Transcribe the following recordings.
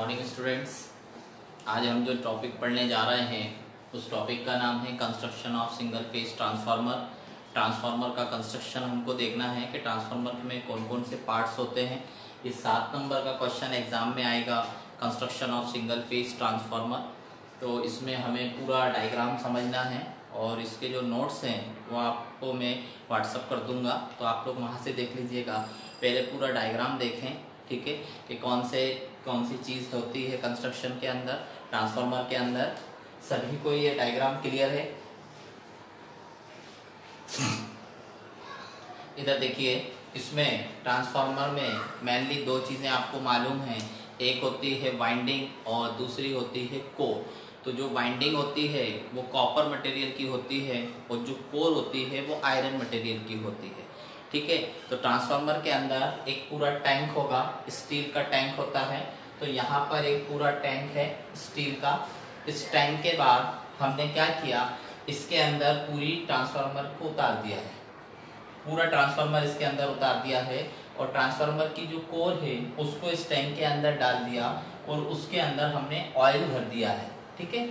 Morning students. आज हम जो टॉपिक पढ़ने जा रहे हैं उस टॉपिक का नाम है construction of single phase transformer. Transformer का कंस्ट्रक्शन हमको देखना है कि ट्रांसफार्मर में कौन कौन से पार्ट्स होते हैं। ये 7 नंबर का क्वेश्चन एग्जाम में आएगा, construction of single phase transformer. तो इसमें हमें पूरा डायग्राम समझना है और इसके जो नोट्स हैं वो आपको मैं व्हाट्सअप कर दूंगा, तो आप लोग वहाँ से देख लीजिएगा। पहले पूरा डायग्राम देखें, ठीक है, कि कौन सी चीज़ होती है कंस्ट्रक्शन के अंदर, ट्रांसफार्मर के अंदर। सभी को ये डायग्राम क्लियर है? इधर देखिए, इसमें ट्रांसफार्मर में मेनली 2 चीज़ें आपको मालूम हैं, एक होती है वाइंडिंग और दूसरी होती है कोर। तो जो वाइंडिंग होती है वो कॉपर मटेरियल की होती है और जो कोर होती है वो आयरन मटेरियल की होती है, ठीक है। तो ट्रांसफार्मर के अंदर एक पूरा टैंक होगा, स्टील का टैंक होता है। तो यहाँ पर एक पूरा टैंक है स्टील का। इस टैंक के बाद हमने क्या किया, इसके अंदर पूरी ट्रांसफार्मर को उतार दिया है, पूरा ट्रांसफार्मर इसके अंदर उतार दिया है और ट्रांसफार्मर की जो कोर है उसको इस टैंक के अंदर डाल दिया और उसके अंदर हमने ऑयल भर दिया है, ठीक है।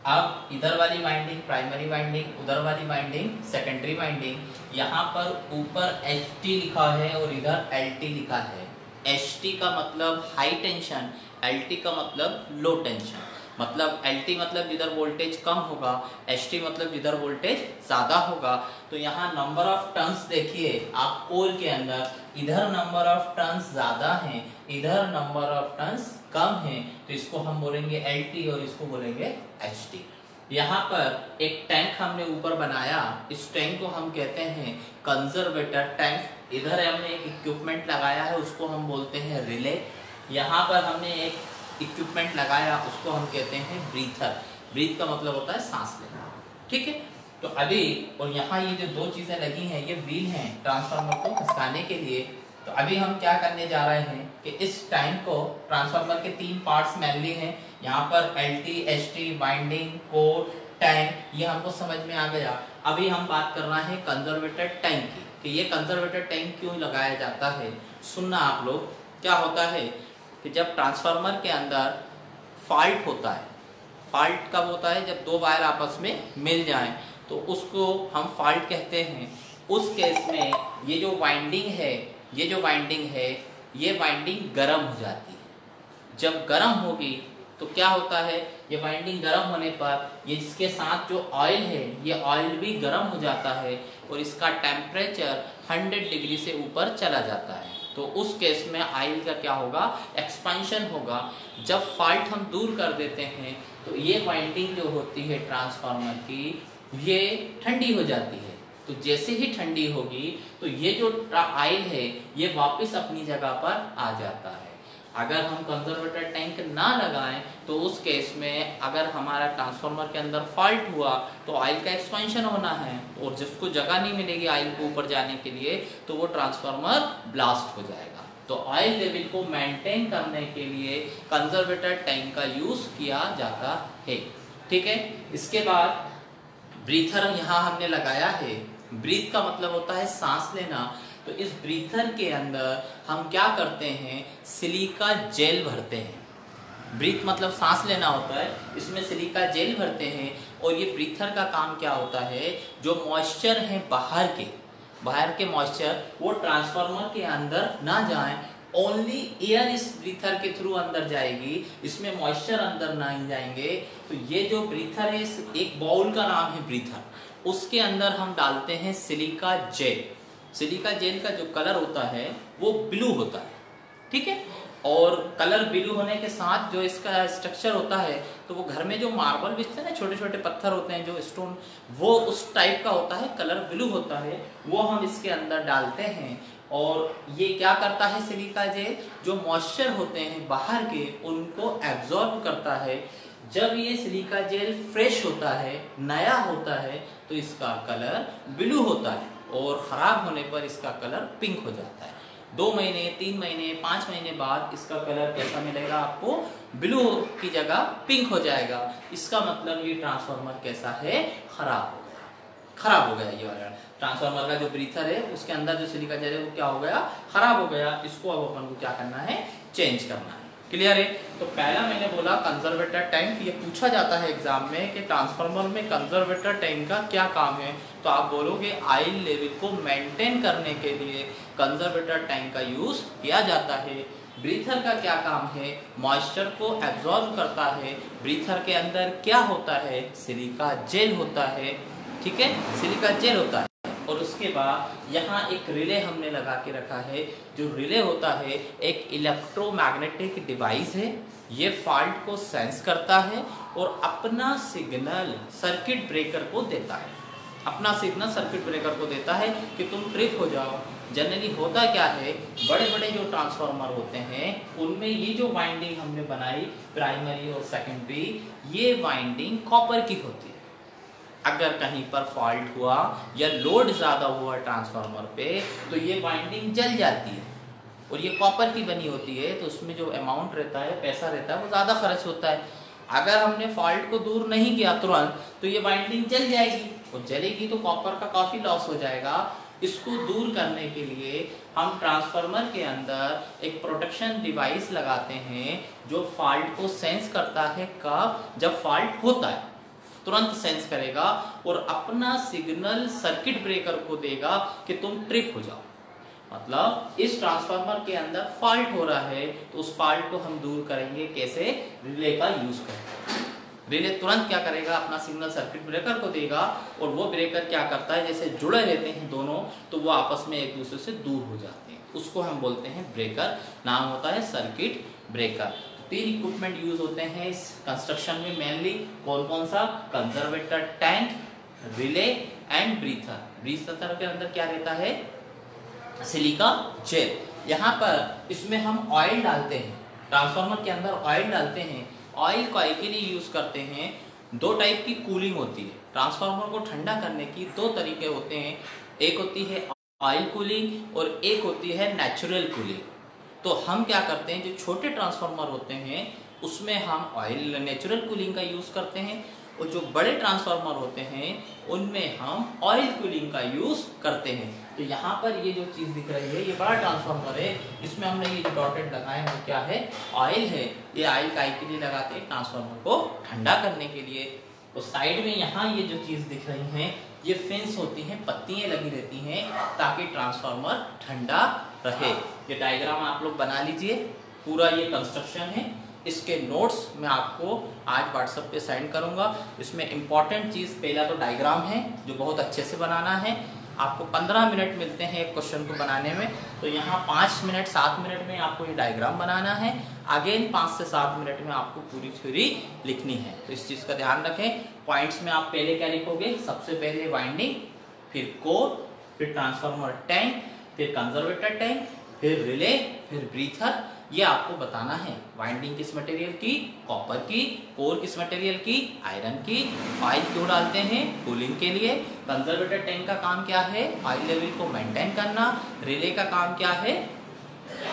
अब इधर वाली वाइंडिंग प्राइमरी वाइंडिंग, उधर वाली वाइंडिंग सेकेंडरी वाइंडिंग। यहाँ पर ऊपर HT लिखा है और इधर LT लिखा है। HT का मतलब हाई टेंशन, LT का मतलब लो टेंशन। मतलब LT मतलब जिधर वोल्टेज कम होगा, HT मतलब जिधर वोल्टेज ज़्यादा होगा। तो यहाँ नंबर ऑफ टर्न्स देखिए आप कोर के अंदर, इधर नंबर ऑफ टर्न्स ज़्यादा हैं, इधर नंबर ऑफ टर्न्स कम है, तो इसको हम बोलेंगे LT और इसको बोलेंगे HT। यहाँ पर एक टैंक हमने ऊपर बनाया, इस टैंक को हम कहते हैं कंजर्वेटर टैंक। इधर हमने एक इक्विपमेंट लगाया है, उसको हम बोलते हैं रिले। यहाँ पर हमने एक इक्विपमेंट लगाया, उसको हम कहते हैं ब्रीथर। ब्रीथ का मतलब होता है सांस लेना, ठीक है। तो अभी और यहाँ ये जो 2 चीजें लगी हैं ये व्हील हैं ट्रांसफार्मर को खिसकाने के लिए। तो अभी हम क्या करने जा रहे हैं कि इस टैंक को, ट्रांसफार्मर के 3 पार्ट्स मेनली हैं यहाँ पर, LT, HT, winding, core, tank, ये हमको समझ में आ गया। अभी हम बात कर रहे हैं कंजर्वेटर टैंक की, कि ये कंजर्वेटर टैंक क्यों लगाया जाता है। सुनना आप लोग, क्या होता है कि जब ट्रांसफार्मर के अंदर फॉल्ट होता है, फॉल्ट कब होता है, जब 2 वायर आपस में मिल जाएं तो उसको हम फॉल्ट कहते हैं। उस केस में ये जो वाइंडिंग है, ये वाइंडिंग गर्म हो जाती है। जब गर्म होगी तो क्या होता है, ये वाइंडिंग गर्म होने पर ये इसके साथ जो ऑयल है ये ऑयल भी गर्म हो जाता है और इसका टेम्परेचर 100 डिग्री से ऊपर चला जाता है। तो उस केस में ऑयल का क्या होगा, एक्सपेंशन होगा। जब फॉल्ट हम दूर कर देते हैं तो ये वाइंडिंग जो होती है ट्रांसफार्मर की, ये ठंडी हो जाती है। तो जैसे ही ठंडी होगी तो ये जो ऑयल है ये वापस अपनी जगह पर आ जाता है। अगर हम कंजर्वेटर टैंक ना लगाएं तो उस केस में अगर हमारा ट्रांसफार्मर के अंदर फॉल्ट हुआ तो ऑयल का एक्सपेंशन होना है और जिसको जगह नहीं मिलेगी ऑयल को ऊपर जाने के लिए तो वो ट्रांसफार्मर ब्लास्ट हो जाएगा। तो ऑयल लेवल को मेंटेन करने के लिए कंजर्वेटर टैंक का यूज किया जाता है, ठीक है। इसके बाद ब्रीथर यहाँ हमने लगाया है। ब्रीथ का मतलब होता है सांस लेना। तो इस ब्रीथर के अंदर हम क्या करते हैं, सिलिका जेल भरते हैं। ब्रीथ मतलब सांस लेना होता है, इसमें सिलिका जेल भरते हैं। और ये ब्रीथर का काम क्या होता है, जो मॉइस्चर है बाहर के मॉइस्चर वो ट्रांसफार्मर के अंदर ना जाएं, ओनली एयर इस ब्रीथर के थ्रू अंदर जाएगी, इसमें मॉइस्चर अंदर नहीं जाएंगे। तो ये जो ब्रीथर है, एक बाउल का नाम है ब्रीथर, उसके अंदर हम डालते हैं सिलिका जेल। सिलिका जेल का जो कलर होता है वो ब्लू होता है, ठीक है। और कलर ब्लू होने के साथ जो इसका स्ट्रक्चर होता है, तो वो घर में जो मार्बल बिछते हैं ना, छोटे छोटे पत्थर होते हैं जो स्टोन, वो उस टाइप का होता है, कलर ब्लू होता है, वो हम इसके अंदर डालते हैं। और ये क्या करता है, सिलिका जेल जो मॉइस्चर होते हैं बाहर के उनको एब्जॉर्ब करता है। जब ये सिलिका जेल फ्रेश होता है, नया होता है, तो इसका कलर ब्लू होता है और खराब होने पर इसका कलर पिंक हो जाता है। 2 महीने, 3 महीने, 5 महीने बाद इसका कलर कैसा मिलेगा आपको, ब्लू की जगह पिंक हो जाएगा। इसका मतलब ये ट्रांसफार्मर कैसा है, खराब हो गया। ये वाला ट्रांसफार्मर का जो ब्रीथर है उसके अंदर जो सिलिका जेल है वो क्या हो गया, खराब हो गया। इसको अब अपन को क्या करना है, चेंज करना है, क्लियर है? तो पहला मैंने बोला कंजर्वेटर टैंक, ये पूछा जाता है एग्जाम में कि ट्रांसफार्मर में कंजर्वेटर टैंक का क्या काम है। तो आप बोलोगे ऑयल लेवल को मेंटेन करने के लिए कंजर्वेटर टैंक का यूज किया जाता है। ब्रीथर का क्या काम है? मॉइस्चर को एब्जॉर्ब करता है। ब्रीथर के अंदर क्या होता है? सिलिका जेल होता है। ठीक है, सिलिका जेल होता है। और उसके बाद यहाँ एक रिले हमने लगा के रखा है। जो रिले होता है एक इलेक्ट्रोमैग्नेटिक डिवाइस है। ये फॉल्ट को सेंस करता है और अपना सिग्नल सर्किट ब्रेकर को देता है। अपना सिग्नल सर्किट ब्रेकर को देता है कि तुम ट्रिप हो जाओ। जनरली होता क्या है, बड़े बड़े जो ट्रांसफार्मर होते हैं उनमें ये जो वाइंडिंग हमने बनाई प्राइमरी और सेकेंडरी, ये वाइंडिंग कॉपर की होती है। अगर कहीं पर फॉल्ट हुआ या लोड ज़्यादा हुआ ट्रांसफार्मर पे तो ये वाइंडिंग जल जाती है और ये कॉपर की बनी होती है, तो उसमें जो अमाउंट रहता है, पैसा रहता है, वो ज़्यादा खर्च होता है। अगर हमने फॉल्ट को दूर नहीं किया तुरंत तो ये वाइंडिंग जल जाएगी और जलेगी तो कॉपर का काफ़ी लॉस हो जाएगा। इसको दूर करने के लिए हम ट्रांसफार्मर के अंदर एक प्रोटेक्शन डिवाइस लगाते हैं जो फॉल्ट को सेंस करता है। कब? जब फॉल्ट होता है तुरंत सेंस करेगा और अपना सिग्नल सर्किट ब्रेकर को देगा कि तुम ट्रिप हो जाओ। मतलब इस ट्रांसफार्मर के अंदर फॉल्ट हो रहा है तो उस फॉल्ट को हम दूर करेंगे कैसे? रिले का यूज करके। रिले तुरंत क्या करेगा? अपना सिग्नल सर्किट ब्रेकर को देगा और वो ब्रेकर क्या करता है, जैसे जुड़े रहते हैं दोनों तो वो आपस में एक दूसरे से दूर हो जाते हैं। उसको हम बोलते हैं ब्रेकर, नाम होता है सर्किट ब्रेकर। 3 इक्विपमेंट यूज होते हैं इस कंस्ट्रक्शन में मेनली। कौन कौन सा? Conservator tank, relay and breather. Breather के अंदर क्या रहता है? Silica gel. यहाँ पर इसमें हम ऑयल डालते हैं, ट्रांसफार्मर के अंदर ऑयल डालते हैं। ऑयल को के लिए यूज करते हैं। 2 टाइप की कूलिंग होती है। ट्रांसफार्मर को ठंडा करने की 2 तरीके होते हैं। एक होती है ऑयल कूलिंग और एक होती है नेचुरल कूलिंग। तो हम क्या करते हैं, जो छोटे ट्रांसफार्मर होते हैं उसमें हम ऑयल नेचुरल कूलिंग का यूज़ करते हैं और जो बड़े ट्रांसफार्मर होते हैं उनमें हम ऑयल कूलिंग का यूज़ करते हैं। तो यहाँ पर ये जो चीज़ दिख रही है ये बड़ा ट्रांसफार्मर है, इसमें हमने ये जो डॉटेड लगाए हैं वो क्या है? ऑयल है। ये ऑयल काय के लिए लगाते हैं? ट्रांसफार्मर को ठंडा करने के लिए। तो साइड में यहाँ ये जो चीज़ दिख रही हैं ये फिन्स होती हैं, पत्तियाँ लगी रहती हैं ताकि ट्रांसफार्मर ठंडा रहे। ये डायग्राम आप लोग बना लीजिए, पूरा ये कंस्ट्रक्शन है। इसके नोट्स मैं आपको आज व्हाट्सएप पे सेंड करूंगा। इसमें इंपॉर्टेंट चीज़ पहला तो डायग्राम है जो बहुत अच्छे से बनाना है। आपको 15 मिनट मिलते हैं एक क्वेश्चन को बनाने में, तो यहाँ 5 मिनट 7 मिनट में आपको ये डायग्राम बनाना है। अगेन 5 से 7 मिनट में आपको पूरी थ्योरी लिखनी है। तो इस चीज़ का ध्यान रखें। पॉइंट्स में आप पहले क्या लिखोगे? सबसे पहले वाइंडिंग, फिर कोर, फिर ट्रांसफार्मर टैंक, फिर कंजर्वेटर टैंक, फिर रिले, फिर ब्रीथर। ये आपको बताना है। वाइंडिंग किस मटेरियल की? कॉपर की। कोर किस मटेरियल की? आयरन की। ऑयल क्यों डालते हैं? कूलिंग के लिए। कंजर्वेटर टैंक का काम क्या है? ऑयल लेवल को मेंटेन करना। रिले का काम क्या है?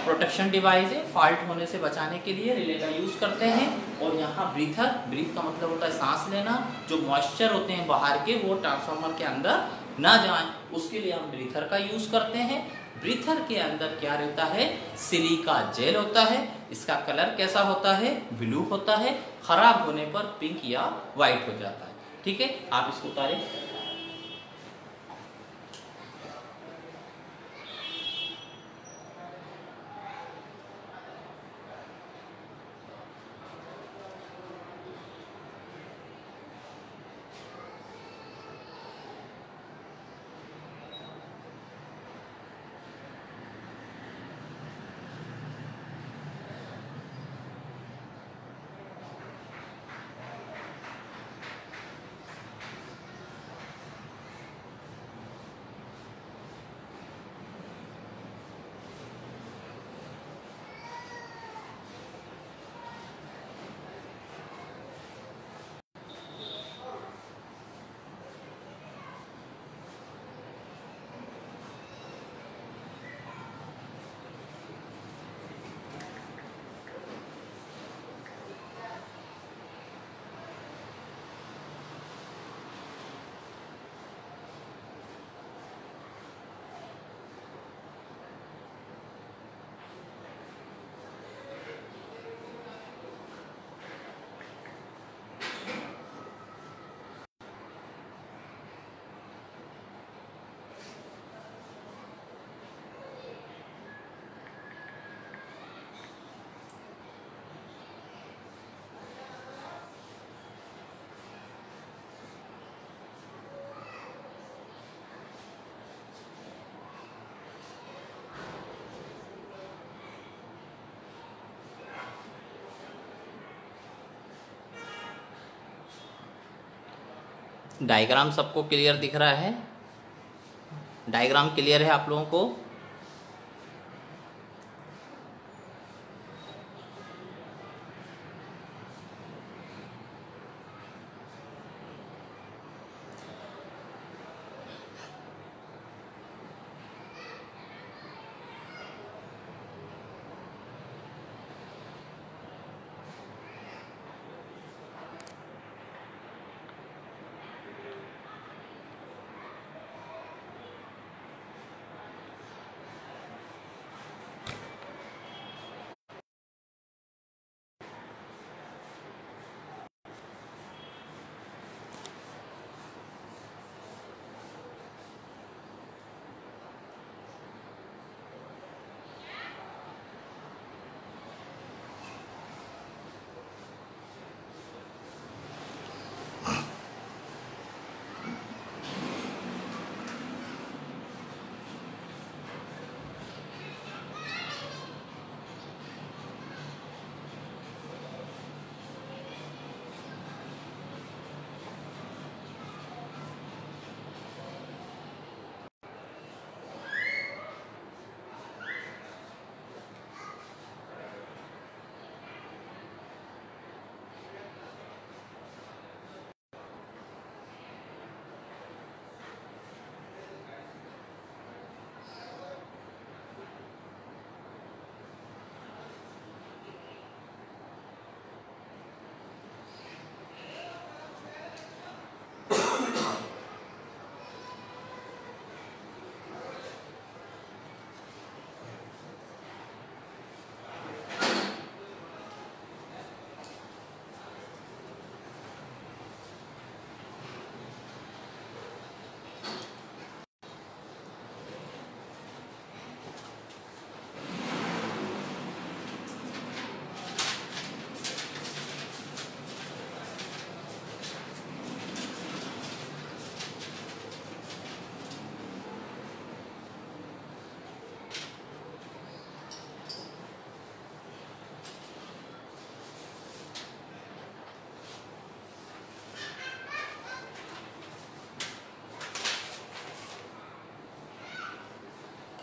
प्रोटेक्शन डिवाइस है, फॉल्ट होने से बचाने के लिए रिले का यूज करते हैं। और यहाँ ब्रीथर, ब्रीथ का मतलब होता है सांस लेना। जो मॉइस्चर होते हैं बाहर के वो ट्रांसफार्मर के अंदर ना जाए, उसके लिए हम ब्रीथर का यूज करते हैं। ब्रीथर के अंदर क्या रहता है? सिलिका जेल होता है। इसका कलर कैसा होता है? ब्लू होता है। खराब होने पर पिंक या व्हाइट हो जाता है। ठीक है, आप इसको उतारें। डायग्राम सबको क्लियर दिख रहा है? डायग्राम क्लियर है आप लोगों को?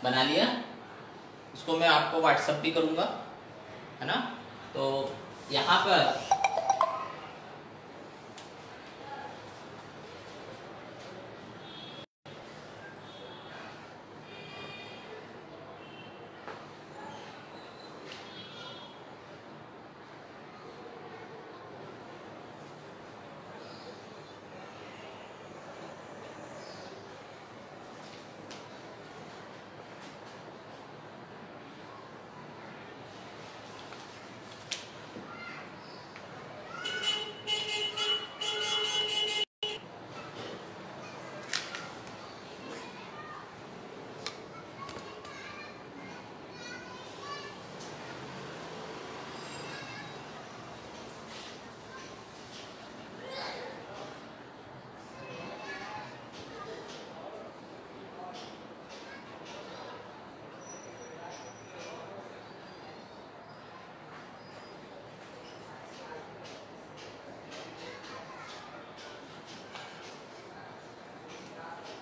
बना लिया? इसको मैं आपको व्हाट्सएप भी करूंगा, है ना? तो यहाँ पर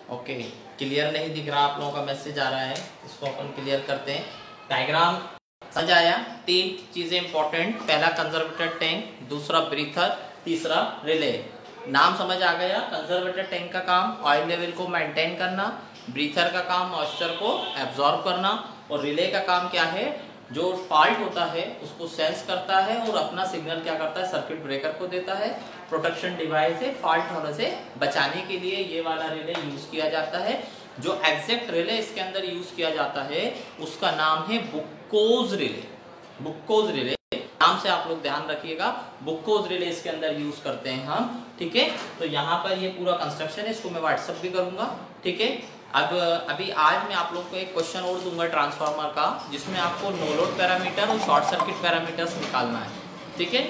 ओके, क्लियर नहीं दिख रहा, आप लोगों का मैसेज आ रहा है, इसको अपन क्लियर करते हैं। डायग्राम समझ आया? 3 चीजें इंपॉर्टेंट, पहला कंजर्वेटर टैंक, दूसरा ब्रीथर, तीसरा रिले। नाम समझ आ गया? कंजर्वेटर टैंक का काम ऑयल लेवल को मेंटेन करना, ब्रीथर का काम मॉइस्चर को एब्जॉर्ब करना, और रिले का काम क्या है? जो फॉल्ट होता है उसको सेंस करता है और अपना सिग्नल क्या करता है? सर्किट ब्रेकर को देता है। प्रोटेक्शन डिवाइस है, फॉल्ट होने से बचाने के लिए ये वाला रिले यूज किया जाता है। जो एग्जैक्ट रिले इसके अंदर यूज किया जाता है उसका नाम है बुक्कोज रिले। बुक्कोज रिले नाम से आप लोग ध्यान रखिएगा, बुक्कोज रिले इसके अंदर यूज करते हैं हम, ठीक है? तो यहाँ पर ये पूरा कंस्ट्रक्शन है, इसको मैं व्हाट्सएप भी करूंगा, ठीक है? अब अभी आज मैं आप लोग को एक क्वेश्चन और दूंगा ट्रांसफार्मर का, जिसमें आपको नो लोड पैरामीटर और शॉर्ट सर्किट पैरामीटर्स निकालना है, ठीक है?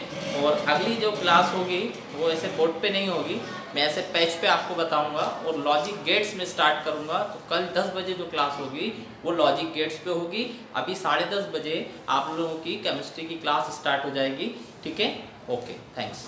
और अगली जो क्लास होगी वो ऐसे बोर्ड पे नहीं होगी, मैं ऐसे पेज पे आपको बताऊंगा और लॉजिक गेट्स में स्टार्ट करूंगा। तो कल 10 बजे जो क्लास होगी वो लॉजिक गेट्स पे होगी। अभी 10:30 बजे आप लोगों की केमिस्ट्री की क्लास स्टार्ट हो जाएगी, ठीक है? Okay, thanks.